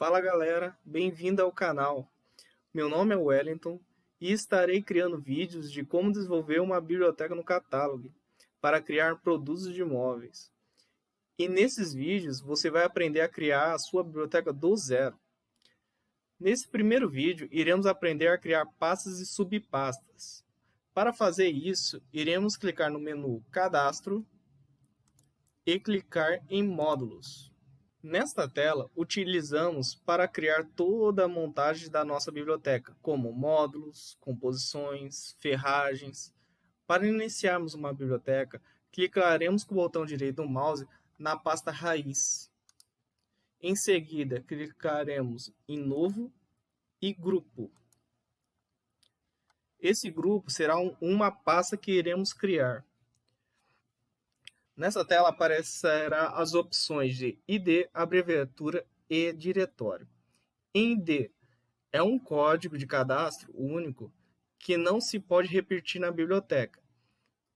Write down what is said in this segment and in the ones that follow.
Fala galera, bem-vindo ao canal. Meu nome é Wellington e estarei criando vídeos de como desenvolver uma biblioteca no Catalog para criar produtos de móveis. E nesses vídeos você vai aprender a criar a sua biblioteca do zero. Nesse primeiro vídeo, iremos aprender a criar pastas e subpastas. Para fazer isso, iremos clicar no menu Cadastro e clicar em Módulos. Nesta tela, utilizamos para criar toda a montagem da nossa biblioteca, como módulos, composições, ferragens. Para iniciarmos uma biblioteca, clicaremos com o botão direito do mouse na pasta Raiz. Em seguida, clicaremos em Novo e Grupo. Esse grupo será uma pasta que iremos criar. Nessa tela aparecerá as opções de ID, abreviatura e diretório. Em ID é um código de cadastro único que não se pode repetir na biblioteca.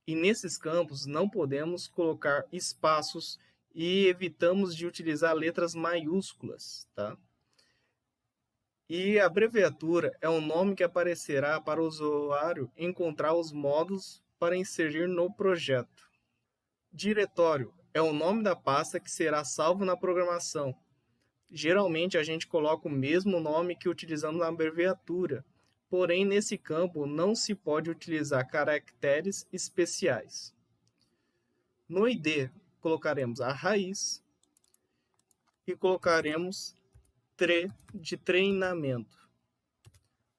E nesses campos não podemos colocar espaços e evitamos de utilizar letras maiúsculas, tá? E a abreviatura é um nome que aparecerá para o usuário encontrar os módulos para inserir no projeto. Diretório é o nome da pasta que será salvo na programação. Geralmente a gente coloca o mesmo nome que utilizamos na abreviatura, porém nesse campo não se pode utilizar caracteres especiais. No ID colocaremos a raiz e colocaremos de treinamento.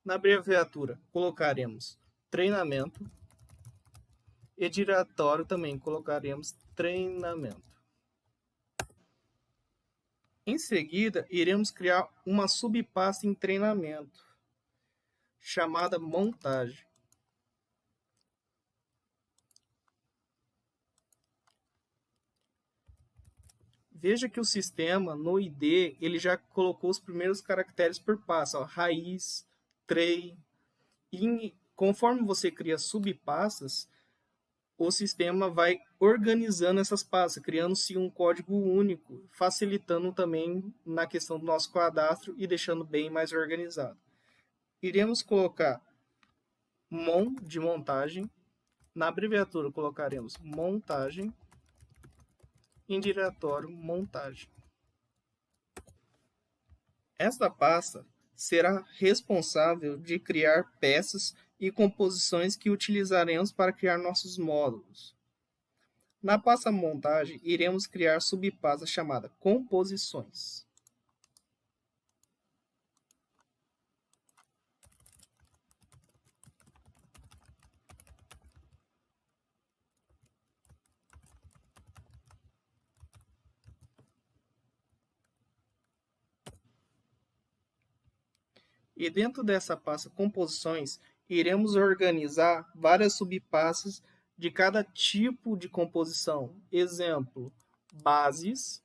Na abreviatura colocaremos treinamento e diretório também colocaremos treinamento. Em seguida, iremos criar uma subpasta em treinamento, chamada montagem. Veja que o sistema, no ID, ele já colocou os primeiros caracteres por pasta, raiz, trem. E conforme você cria subpastas, o sistema vai organizando essas pastas, criando-se um código único, facilitando também na questão do nosso cadastro e deixando bem mais organizado. Iremos colocar mon de montagem, na abreviatura colocaremos montagem, em diretório montagem. Esta pasta será responsável de criar peças e composições que utilizaremos para criar nossos módulos. Na pasta montagem, iremos criar subpasta chamada composições. E dentro dessa pasta composições, iremos organizar várias subpastas de cada tipo de composição. Exemplo, bases,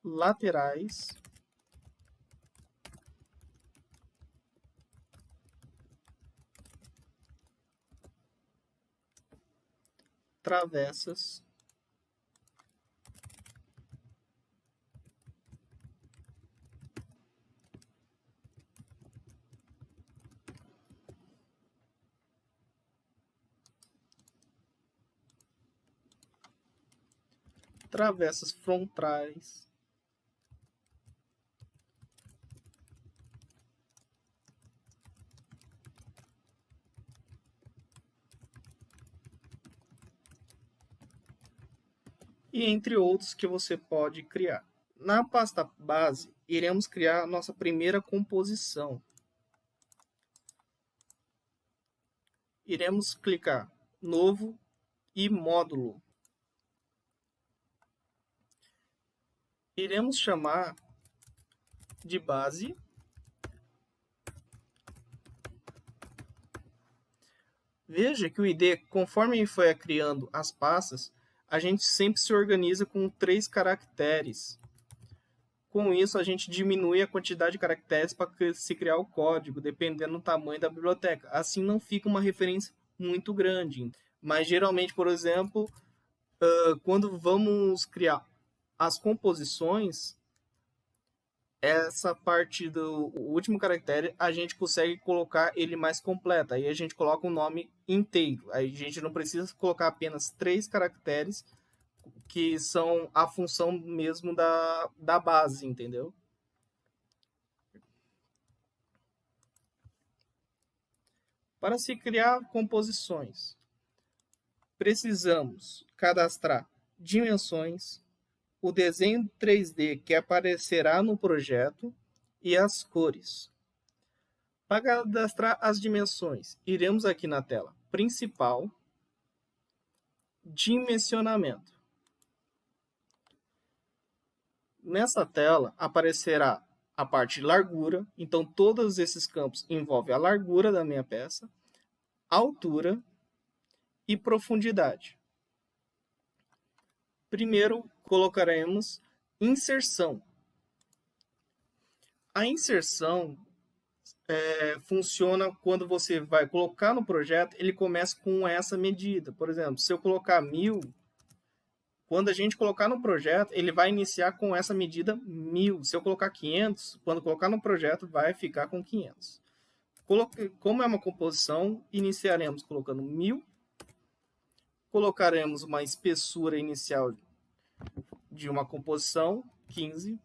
laterais, travessas, travessas frontais, e entre outros que você pode criar. Na pasta base, iremos criar a nossa primeira composição. Iremos clicar Novo e Módulo. Iremos chamar de base. Veja que o ID, conforme foi criando as pastas, a gente sempre se organiza com 3 caracteres. Com isso, a gente diminui a quantidade de caracteres para se criar o código, dependendo do tamanho da biblioteca. Assim, não fica uma referência muito grande. Mas, geralmente, por exemplo, quando vamos criar as composições, essa parte do último caractere, a gente consegue colocar ele mais completo. Aí a gente coloca o nome inteiro. Aí a gente não precisa colocar apenas 3 caracteres, que são a função mesmo da base, entendeu? Para se criar composições, precisamos cadastrar dimensões, o desenho 3D que aparecerá no projeto e as cores. Para cadastrar as dimensões, iremos aqui na tela principal, dimensionamento. Nessa tela aparecerá a parte de largura, então todos esses campos envolvem a largura da minha peça, altura e profundidade. Primeiro colocaremos inserção. A inserção funciona quando você vai colocar no projeto, ele começa com essa medida. Por exemplo, se eu colocar 1000, quando a gente colocar no projeto, ele vai iniciar com essa medida 1000. Se eu colocar 500, quando colocar no projeto, vai ficar com 500. Como é uma composição, iniciaremos colocando 1000. Colocaremos uma espessura inicial de uma composição, 15.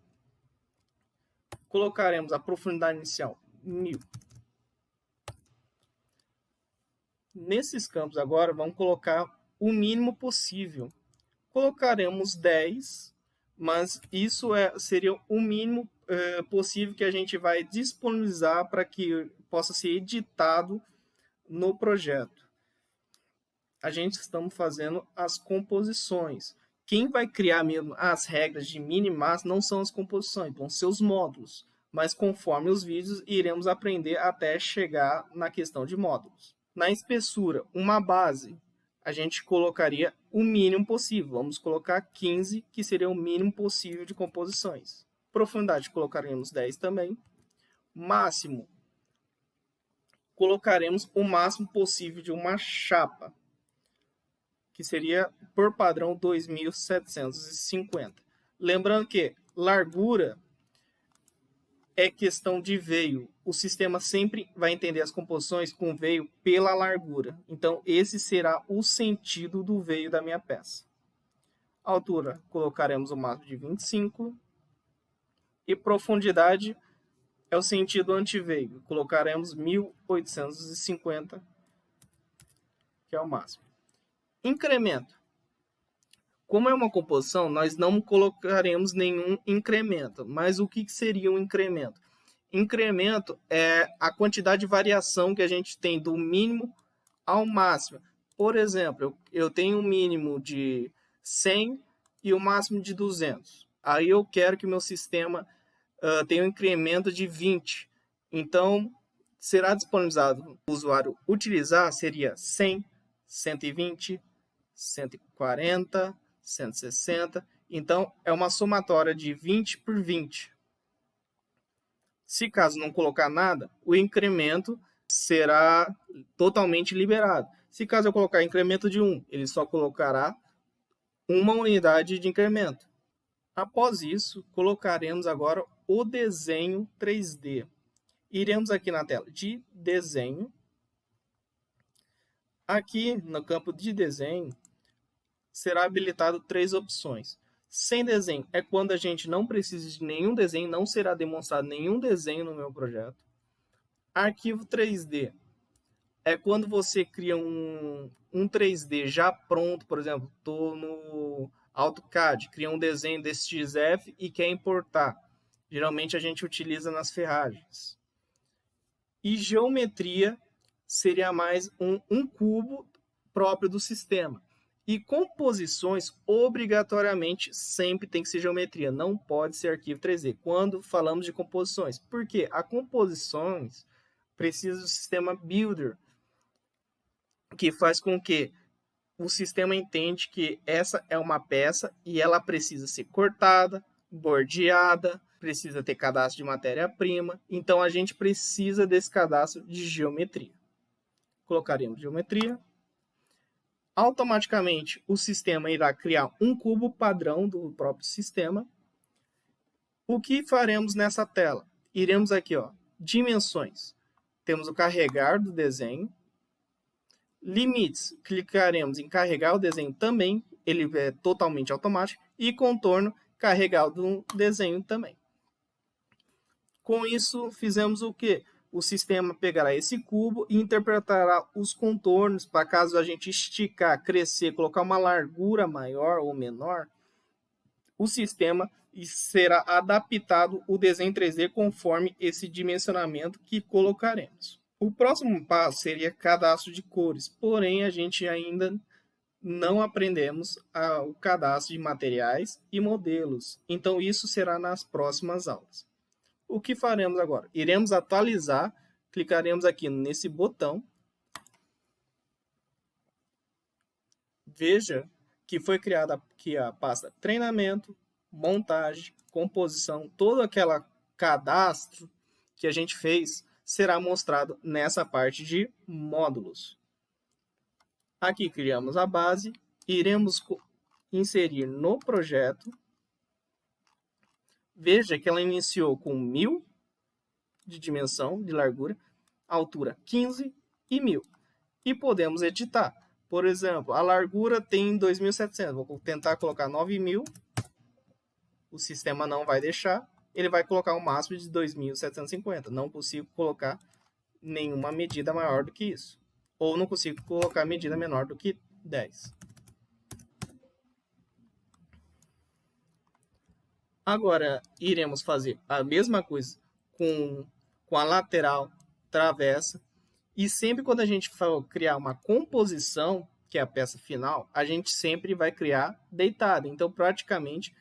Colocaremos a profundidade inicial, 1000. Nesses campos agora, vamos colocar o mínimo possível. Colocaremos 10, mas isso seria o mínimo possível que a gente vai disponibilizar para que possa ser editado no projeto. A gente estamos fazendo as composições. Quem vai criar mesmo as regras de mínimo e máximo não são as composições, vão ser os módulos. Mas conforme os vídeos, iremos aprender até chegar na questão de módulos. Na espessura, uma base, a gente colocaria o mínimo possível. Vamos colocar 15, que seria o mínimo possível de composições. Profundidade, colocaremos 10 também. Máximo, colocaremos o máximo possível de uma chapa, que seria, por padrão, 2750. Lembrando que largura é questão de veio. O sistema sempre vai entender as composições com veio pela largura. Então, esse será o sentido do veio da minha peça. Altura, colocaremos o máximo de 25. E profundidade é o sentido antiveio. Colocaremos 1850, que é o máximo. Incremento. Como é uma composição, nós não colocaremos nenhum incremento. Mas o que seria um incremento? Incremento é a quantidade de variação que a gente tem do mínimo ao máximo. Por exemplo, eu tenho um mínimo de 100 e o máximo de 200. Aí eu quero que o meu sistema tenha um incremento de 20. Então, será disponibilizado o usuário utilizar, seria 100, 120, 140, 160. Então, é uma somatória de 20 por 20. Se caso não colocar nada, o incremento será totalmente liberado. Se caso eu colocar incremento de 1, ele só colocará uma unidade de incremento. Após isso, colocaremos agora o desenho 3D. Iremos aqui na tela de desenho. Aqui no campo de desenho, será habilitado 3 opções. Sem desenho é quando a gente não precisa de nenhum desenho, não será demonstrado nenhum desenho no meu projeto. Arquivo 3D é quando você cria um 3D já pronto, por exemplo, estou no AutoCAD, cria um desenho desse XF e quer importar. Geralmente a gente utiliza nas ferragens. E geometria seria mais um cubo próprio do sistema. E composições, obrigatoriamente, sempre tem que ser geometria. Não pode ser arquivo 3D. Quando falamos de composições. Por quê? A composições precisa do sistema Builder, que faz com que o sistema entende que essa é uma peça e ela precisa ser cortada, bordeada, precisa ter cadastro de matéria-prima, então a gente precisa desse cadastro de geometria. Colocaremos geometria. Automaticamente o sistema irá criar um cubo padrão do próprio sistema. O que faremos nessa tela? Iremos aqui, ó, dimensões. Temos o carregar do desenho. Limites, clicaremos em carregar o desenho também, ele é totalmente automático. E contorno, carregar o desenho também. Com isso, fizemos o quê? O sistema pegará esse cubo e interpretará os contornos para caso a gente esticar, crescer, colocar uma largura maior ou menor, o sistema será adaptado o desenho 3D conforme esse dimensionamento que colocaremos. O próximo passo seria cadastro de cores, porém a gente ainda não aprendemos o cadastro de materiais e modelos, então isso será nas próximas aulas. O que faremos agora? Iremos atualizar, clicaremos aqui nesse botão. Veja que foi criada aqui a pasta treinamento, montagem, composição, todo aquele cadastro que a gente fez será mostrado nessa parte de módulos. Aqui criamos a base, iremos inserir no projeto. Veja que ela iniciou com 1000 de dimensão, de largura, altura 15 e 1000. E podemos editar. Por exemplo, a largura tem 2700. Vou tentar colocar 9000. O sistema não vai deixar. Ele vai colocar um máximo de 2750. Não consigo colocar nenhuma medida maior do que isso. Ou não consigo colocar medida menor do que 10. Agora, iremos fazer a mesma coisa com a lateral, travessa. E sempre quando a gente for criar uma composição, que é a peça final, a gente sempre vai criar deitada. Então, praticamente,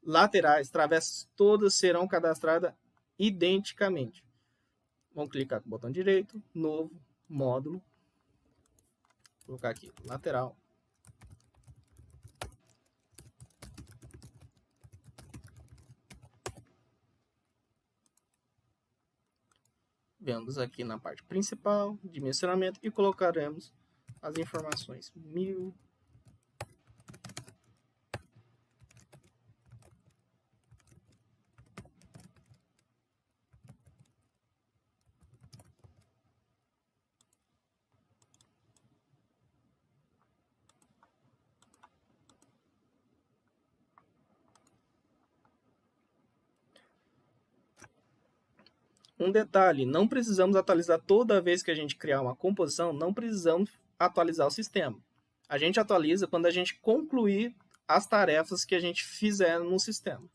laterais, travessas, todas serão cadastradas identicamente. Vamos clicar com o botão direito, novo, módulo. Vou colocar aqui, lateral. Vemos aqui na parte principal, dimensionamento, e colocaremos as informações 1000. Um detalhe, não precisamos atualizar toda vez que a gente criar uma composição, não precisamos atualizar o sistema. A gente atualiza quando a gente concluir as tarefas que a gente fizer no sistema.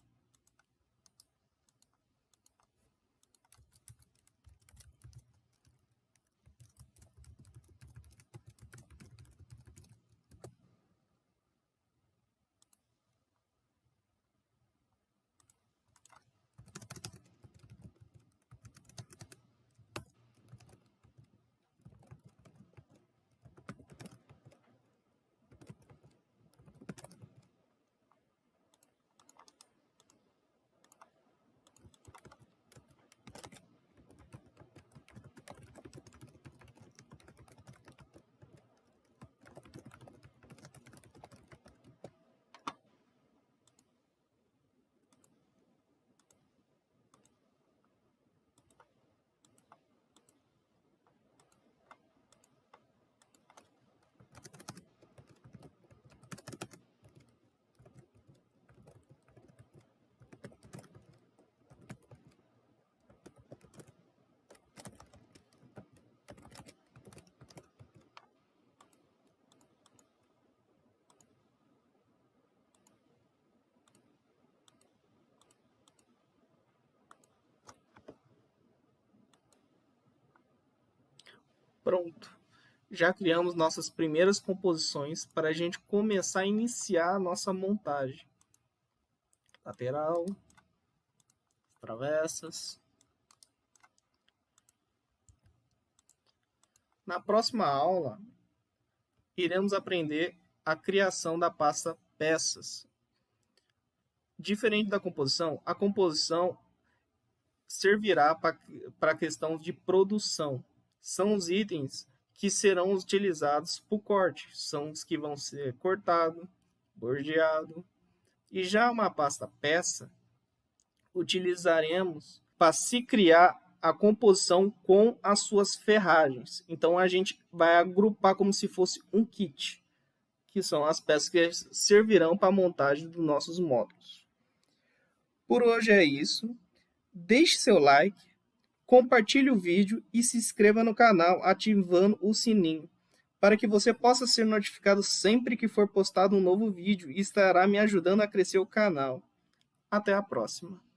Pronto. Já criamos nossas primeiras composições para a gente começar a iniciar a nossa montagem. Lateral, travessas. Na próxima aula, iremos aprender a criação da pasta peças. Diferente da composição, a composição servirá para a questão de produção. São os itens que serão utilizados para o corte, são os que vão ser cortado, bordeado. E já uma pasta peça, utilizaremos para se criar a composição com as suas ferragens. Então a gente vai agrupar como se fosse um kit, que são as peças que servirão para a montagem dos nossos módulos. Por hoje é isso. Deixe seu like, compartilhe o vídeo e se inscreva no canal ativando o sininho, para que você possa ser notificado sempre que for postado um novo vídeo e estará me ajudando a crescer o canal. Até a próxima!